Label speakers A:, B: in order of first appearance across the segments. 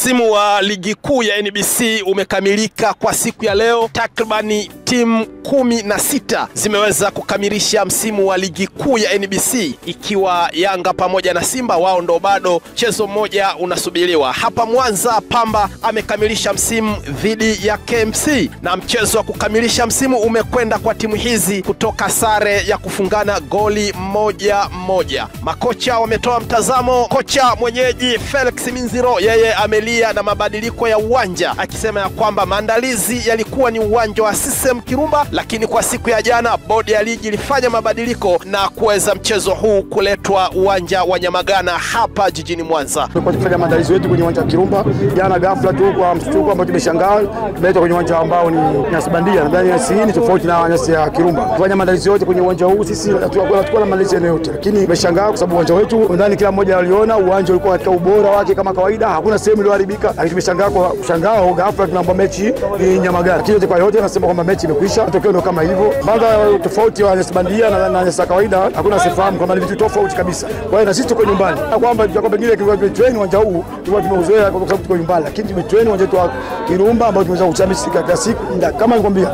A: Msimu wa ligi kuu ya NBC umekamilika kwa siku ya leo. Takribani timu 16 zimeweza kukamilisha msimu wa ligi kuu ya NBC, ikiwa Yanga pamoja na Simba wao ndo bado mchezo mmoja unasubiriwa. Hapa Mwanza Pamba amekamilisha msimu dhidi ya KMC, na mchezo wa kukamilisha msimu umekwenda kwa timu hizi kutoka sare ya kufungana goli 1-1. Makocha wametoa mtazamo. Kocha mwenyeji Felix Minziro yeye amelia na mabadiliko ya uwanja, akisema ya kwamba maandalizi yalikuwa ni uwanja wa CCM Kirumba, lakini kwa siku ya jana bodi ya ligi ilifanya mabadiliko na kuweza mchezo huu kuletwa uwanja wa Nyamagana hapa jijini Mwanza.
B: Tulikuwa tukifanya maandalizi yetu kwenye uwanja wa Kirumba, jana ghafla tu kwa mshtuko ambao tumeshangaa tumeletwa kwenye uwanja ambao ni nyasi bandia. Nadhani nyasi hii ni tofauti na nyasi ya Kirumba. Kufanya maandalizi yote kwenye uwanja huu sisi hatukuwa na maandalizi yote, lakini tumeshangaa kwa sababu uwanja wetu ndani kila mmoja aliona uwanja ulikuwa katika ubora wake kama kawaida, hakuna sehemu iliyoharibika. Lakini tumeshangaa kwa kushangao ghafla tunaomba mechi ni Nyamagana. Lakini kwa yote nasema kwamba mechi imekwisha, matokeo ndio kama hivyo. Bado tofauti wa nyasi bandia na nyasi kawaida hakuna sifahamu kwamba ni vitu tofauti kabisa. Kwa hiyo na sisi tuko nyumbani, kwamba tutakuwa pengine tumetrain uwanja huu tulikuwa tumeuzoea kwa sababu tuko nyumbani, lakini tumetrain uwanja wetu wa Kirumba ambao tumeweza kuchamisi kila siku. Kama nikwambia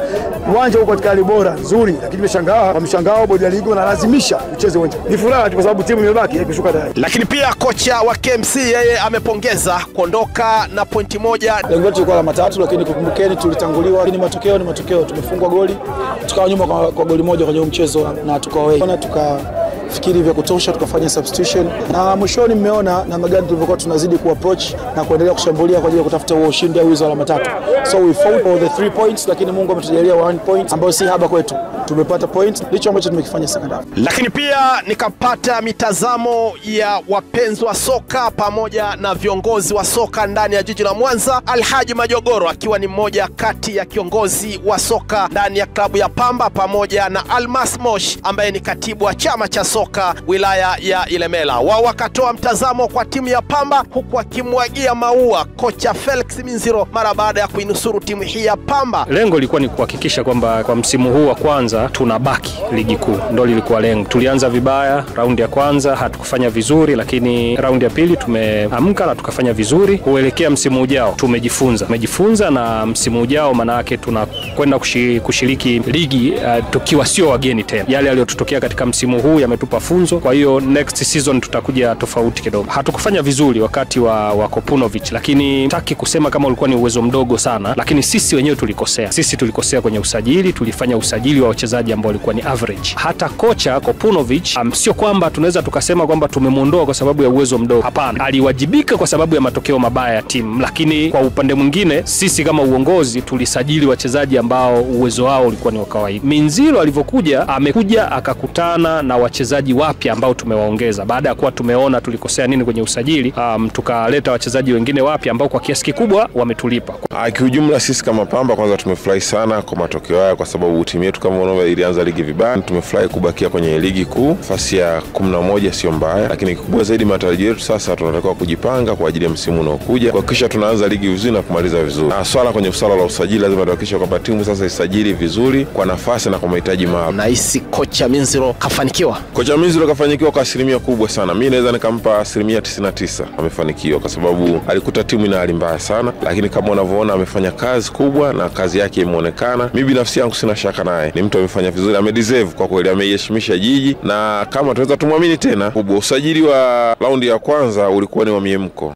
B: uwanja uko katika hali bora nzuri, lakini tumeshangaa kwa mshangao bodi ya ligi wanalazimisha ucheze uwanja. Ni furaha kwa sababu timu imebaki ikishuka tayari.
A: Lakini pia kocha wa KMC yeye amepongeza kuondoka na pointi moja.
C: Lengo letu lilikuwa la 3, lakini kukumbukeni tulitanguliwa. Ni matokeo ni matokeo, tumefungwa goli, tukawa nyuma kwa goli moja kwenye mchezo na tukafikiri vya kutosha, tukafanya substitution, na mwishoni mmeona namna gani tulivyokuwa tunazidi kuapproach na kuendelea kushambulia kwa ajili ya kutafuta huo ushindi au hizo alama 3. So we fought for the 3 points, lakini Mungu ametujalia 1 point ambayo si haba kwetu. Tumepata point, ndicho ambacho tumekifanya second half.
A: Lakini pia nikapata mitazamo ya wapenzi wa soka pamoja na viongozi wa soka ndani ya jiji la Mwanza. Alhaji Majogoro akiwa ni mmoja kati ya kiongozi wa soka ndani ya klabu ya Pamba, pamoja na Almas Mosh ambaye ni katibu wa chama cha soka wilaya ya Ilemela. Wao wakatoa mtazamo kwa timu ya Pamba, huku akimwagia maua kocha Felix Minziro mara baada ya kuinusuru timu hii ya Pamba.
D: Lengo lilikuwa ni kuhakikisha kwamba kwa msimu huu wa kwanza tunabaki ligi kuu, ndio lilikuwa lengo. Tulianza vibaya raundi ya kwanza, hatukufanya vizuri, lakini raundi ya pili tumeamka na tukafanya vizuri. Kuelekea msimu ujao tumejifunza na msimu ujao maana yake tunakwenda kushiriki ligi tukiwa sio wageni tena. Yale yaliyotutokea katika msimu huu yametupa funzo, kwa hiyo next season tutakuja tofauti kidogo. Hatukufanya vizuri wakati wa Kopunovic, lakini taki kusema kama ulikuwa ni uwezo mdogo sana, lakini sisi wenyewe tulikosea. Sisi tulikosea kwenye usajili, tulifanya usajili wa wachezaji ambao walikuwa ni average. Hata kocha Kopunovic sio kwamba tunaweza tukasema kwamba tumemuondoa kwa sababu ya uwezo mdogo. Hapana, aliwajibika kwa sababu ya matokeo mabaya ya timu, lakini kwa upande mwingine sisi kama uongozi tulisajili wachezaji ambao uwezo wao ulikuwa ni wa kawaida. Minziro alivyokuja, amekuja akakutana na wachezaji wapya ambao tumewaongeza baada ya kuwa tumeona tulikosea nini kwenye usajili. Tukaleta wachezaji wengine wapya ambao kwa kiasi kikubwa wametulipa.
E: Kiujumla sisi kama Pamba kwanza tumefurahi sana kwa matokeo haya, kwa sababu timu yetu kama unaona ilianza ligi vibaya. Tumefurahi kubakia kwenye ligi kuu, nafasi ya 11 sio mbaya, lakini kikubwa zaidi matarajio yetu sasa tunatakiwa kujipanga kwa ajili ya msimu unaokuja, kuhakikisha tunaanza ligi vizuri na kumaliza vizuri. Na swala kwenye usala la usajili lazima tuhakikishe kwamba timu sasa isajili vizuri kwa nafasi na kwa mahitaji maalum.
A: Nahisi kocha Minziro kafanikiwa.
E: Kocha Minziro kafanikiwa kwa asilimia kubwa sana. Mimi naweza nikampa 99% amefanikiwa, kwa sababu alikuta timu ina hali mbaya sana, lakini kama unavyoona amefanya kazi kubwa na kazi yake imeonekana. Mimi binafsi yangu sina shaka naye, ni mtu amefanya vizuri, amedeserve kwa kweli, ameheshimisha jiji, na kama tunaweza tumwamini tena. Usajili wa raundi ya kwanza ulikuwa ni wa miemko.